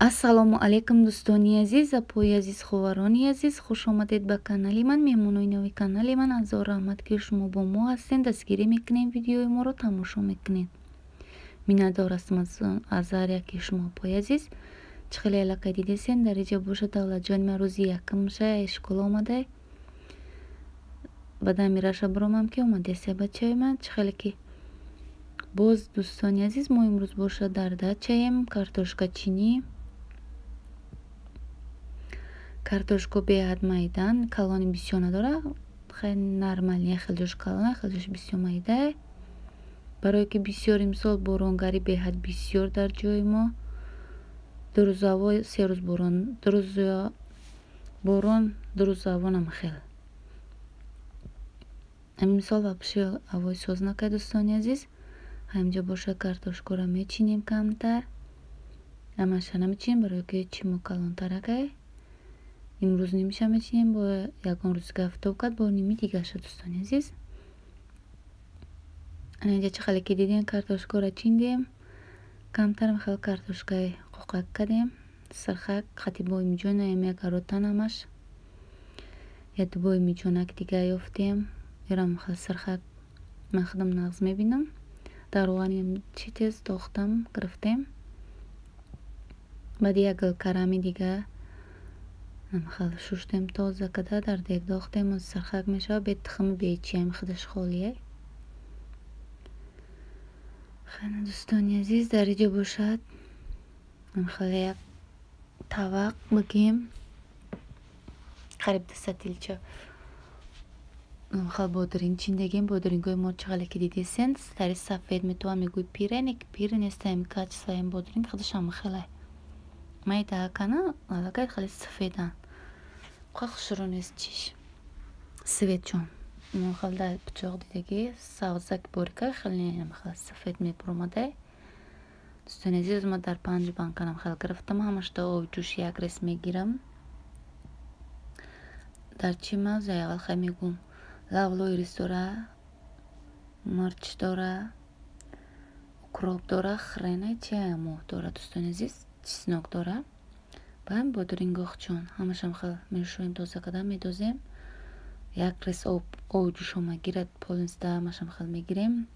ассалому алейкум дӯстони азиз, апои азиз, ховарони азиз, хуш омадед ба канали ман. меҳмонои нави канали ман, азор раҳмат ки шумо бо мо ҳастед, дастгирӣ мекунем, видеои моро тамошо мекунед. Миннатдор ҳастам аз ҳар яки шумо апои азиз. чӣ хеле аллакай дидесен, дариҷа боша давлатҷони ман рӯзи якум шая школа омадай. ба дами раша биромам ки омадеся бачаи ман. чӣ хеле ки боз дӯстони азиз, мо имрӯз боша дар дачаем. картошкачинӣ, картошку беҳад майдан, калони бисёр надора, хеле нормалия, хеле ҷош калона, хеле ҷош бисёр майда. барое ки бисёр имсол боронгарӣ беҳад бисёр дар ҷои мо. 2 рӯз ҳаво, 3 рӯз борон, 2 рӯз борон, 2 рӯз ҳаво намахел. имсол вапши ҳавои соз накай дӯстони азиз. ҳамҷа боша картошкуро мечинем камтар. ҳамаша намечинем, барое ки чимо калонтар акай. имрӯз нимиша мечинем, бо ягон рӯз гафта вукад бо ними дига шуд дӯстони азиз. анаинҷа чӣ хеле ки дидем картошкуро чиндем. камтар михел картошкаи қоқак кардем. сархак хати бои миҷона ям ягаротан ҳамаш. яду бои миҷонак дига ёфтем. ирам михел сархак ман худам нағз мебинам. дар оғаним чӣ тез дохтам гирифтем. баъд як гил карами дига намхел шуштем тоза када дар дег дохтем. сархак мешавад бе тухми бечи, ами худаш холие. хеле дӯстони азиз, дар иҷо бошад намхел як тавақ бигем қариб 200 тилча намхел бодиринг чиндагем. бодирингои мо чӣ хеле ки дидесен стари сафед метавон мегӯй пиреник пире неста, ами качества ами бодиринг худаш амахелай майда кана аллакай хеле сафедан. ха хушрӯ нест чиш светчон намхел дар пичоқ дидаги сабзак борика хеле намхел сафед мебуромадай. дӯстони азиз, ма дар 5 банка намхел гирифтам. ҳамашда оби ҷӯш як рес мегирам. дар чӣ мавзеъ аввал хай мегӯм лавлои рис дора, мирч дора, укроп дора, хрена чи амо дора дӯстони азиз, чеснок дора. баъд бодирингохчон ҳамашам хел мешӯем, тоза када медозем. як рес оби ҷӯшома гирад полнистда ҳамашам хел мегирем.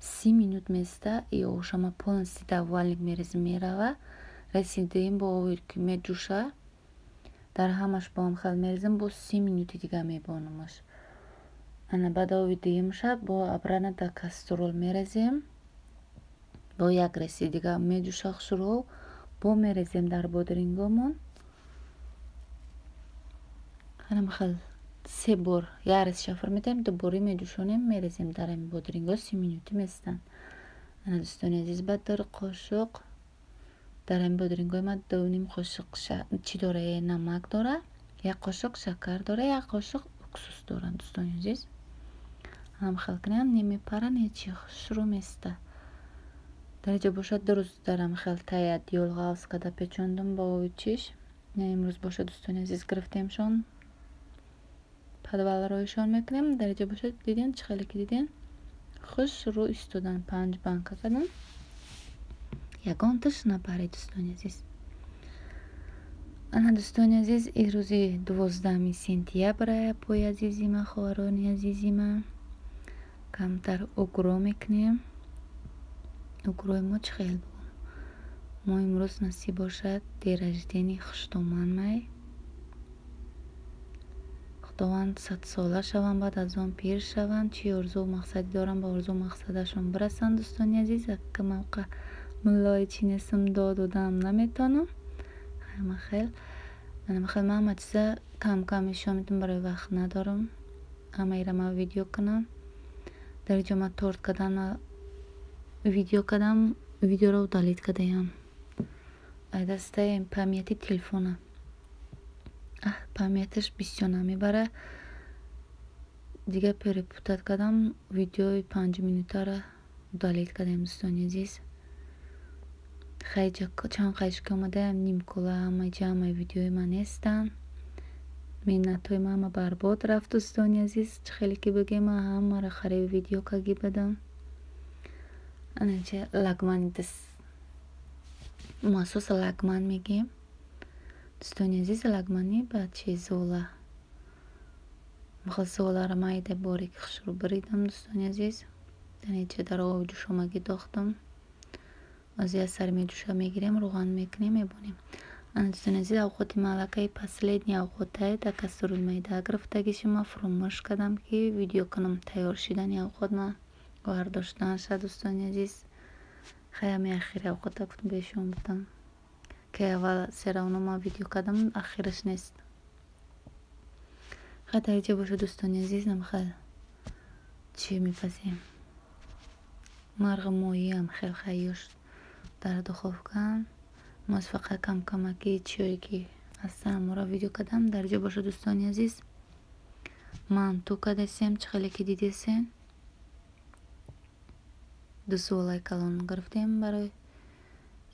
30 минут места и ошама полнисти даввалник мерезим мерава. расидем бо оби ки медҷӯша дар ҳамаш бо ҳам хел мерезим. бо 30 минути дига мебонамаш. ана баъд оби дига мешавад бо абрана дар кастрол мерезем. бо як реси дига медҷӯша хушрӯ бо мерезем дар бодирингомон. хел 3 бор як рес шафр медаем, дубора медҷӯшонем, мерезем дар ами бодиринго. 30 минути местан. ана дӯстони азиз, баъд дар қошуқ дар ами бодирингои ма 2 қошуқ чӣ дора, намак дора, 1 қошуқ шакар дора, 1 қошуқ уксус дора дӯстони азиз. ҳам хел кунем немепара нечи хушрӯ места. дар иҷо бошад 2 рӯз дарам хел тая диёлғавз када печондам ба оби чиш. имрӯз бошад дӯстони азиз гирифтемшон, падвалроишон мекунем. дар иҷо бошад диден чӣ хеле ки диден хушрӯ истодан. 5 банка кадам, ягон тиш напари дӯстони азиз. ана дӯстони азиз, ин рӯзи 12 сентябр апои азизи ман, ховарони азизи ман. камтар угро мекунем. угрои мо чӣ хел бо мо имрӯз насиб бошад дераждени хуштоман май. худованд 100 сола шавам, баъд аз он пир шавам. чӣ орзу мақсади дорам, ба орзу мақсадашон бирасанд дӯстони азиз. як мавқа муллои чинесим дод додам наметонам. ҳамахел ҳамахел ман ҳама чиза кам кам нишон медам, барои вақт надорам ҳамаира ман видео кунам. дар иҷо ман торт кардам, видео кардам, видеоро удалит кардаям. айдастаи памяти телефона памятиш бисёр намебара. дига перепутат кардам, видеои 5 минутара удалит кардаем дӯстони азиз. чанд қайчка омадаям нимкула, ҳамаи видеои ман нестан. миннатҳои ман ҳама барбод рафт дӯстони азиз. чӣ хеле ки бигем ман ҳамаро хариби видео каги бадам. анаинҷа лагмани مخصوص لگمن میگیم. دوستان عزیز، لگمنی بچه زوله. میخواد زوله را مایده باریک خش رو بریدم دوستان عزیز. دنیچه در آب جوشامگی داختم. از یه سر می جوشا میگیریم، روغن میکنیم، میبونیم. دوستان عزیز، اوقات مالکای последний اوقات تا کسرول میده گرفتگی شما فراموش کردم که ویدیو کنم تیار شدن اوقات ما برداشتن شد دوستان عزیز. خیلی اخیر اوقات گفتم بهشون بودم که اول سراونا ما ویدیو کردم، اخیرش نیست. خیلی تایجه باشه دوستان عزیز. نمیخواد چی میپسیم مرغ مویی هم خیلی خیوش در دخوفکن. ما فقط کم کمکی چیایی که از سرم را ویدیو کردم درجه باشه دوستان عزیز. من تو کدسیم چخلی که دیدیسین دو سوالای کلان گرفتیم برای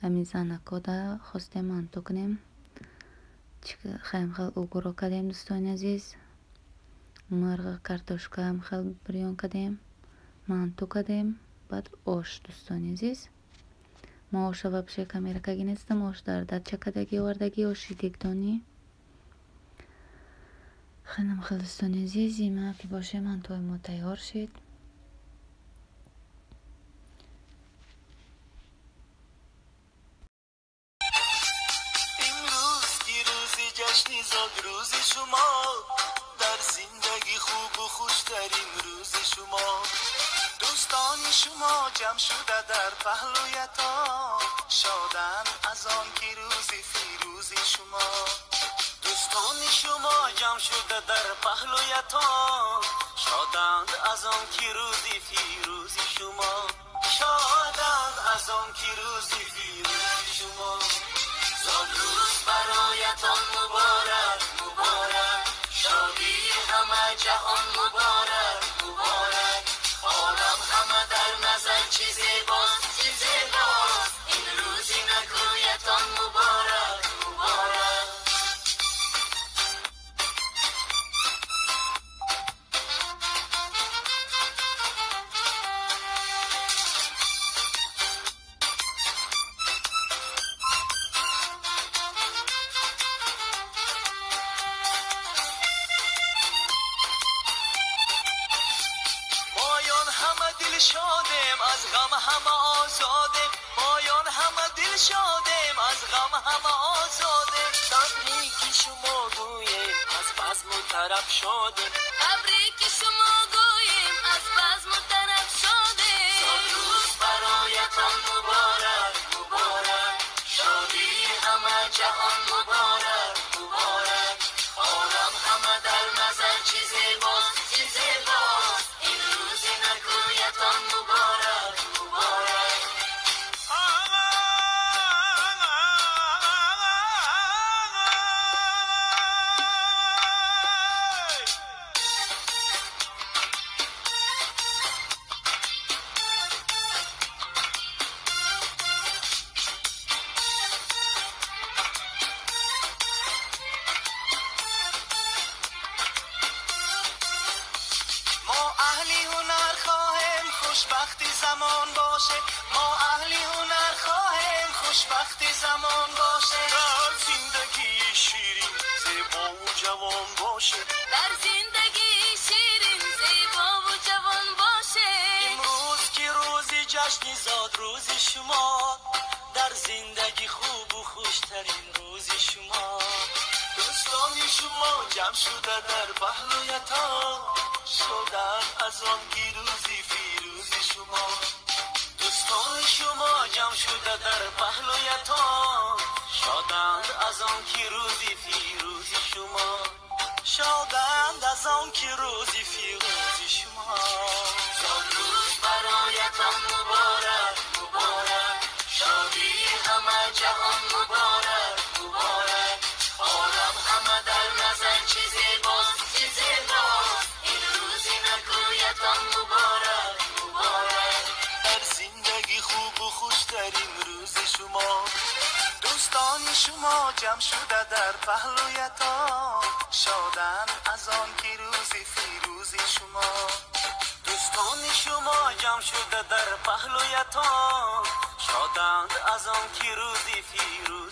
امیزانه کده خواستیم من تو کنیم. خیلی خیلی اوگرو کردیم دوستان عزیز. مرغ کارتوشکا هم خیلی بریون کردیم، من تو کردیم. بعد آش دوستان عزیز. ما آش و بشه کامیرا که گینستم آش در دچه کدگی وردگی آشی دیگدانی. خیلی دوستان عزیز ایما که باشه من توی ما تیار شد. امروز کی روزی جشنی زاد روز شما، در زندگی خوب و خوشترین روز شما. دوستان شما جمع شده در پهلویتان، شادن از آن که روزی فیروزی شما. دوستان شما جمع شده در پهلویتان، شادند از آن که روزی فیروزی شما. شادند از آن که روزی فیروزی شما. زاد روز برایتان مبارک مبارک، شادی همه جهان مبارک مبارک. عالم همه در نظر چی زیباست چی زیباست، این روزی نکویتان مبارک مبارک. مایان همه دل شادیم از غم همه آزادیم، مایان همه دل شادیم از غم همه آزادیم. تبریک شما گوییم از بزم و طرب شادیم، تبریک شما گوییم از بزم و طرب شادیم. زاد روز برایتان مبارک مبارک، شادی همه جهان مبارک مبارک. عالم همه در نظر چی زیباست چی زیباست، این روزی نکویتان مبارک مبارک. ما اهلی هنر خواهیم خوشبختی زمان باشه، ما اهلی هنر خواهیم خوشبختی زمان باشه. در زندگی شیرین زیبا و جوان باشه، در زندگی شیرین زیبا و جوان باشه. امروز که روزی جشنی زاد روزی شما، در زندگی خوب و خوشترین روزی شما. دوستان شما جمع شده در پهلویتان، شدن از آن که روزی فیروزی شما. دوستان شما جمع شده در پهلویتان، شادند از آن که روزی فیروزی شما. شادند از آن که روزی فیروزی شما. زاد روز برایتان مبارک مبارک، شادی همه جهان مبارک مبارک. عالم همه در نظر چی زیباست چی زیباست، این روزی نکویتان مبارک مبارک. در زندگی خوب و خوشترین روز شما. دوستان شما جمع شده در پهلویتان، شادن از آن که روزی فیروزی شما. دوستان شما جمع شده در پهلویتان، شادند از آن که روزی فیروزی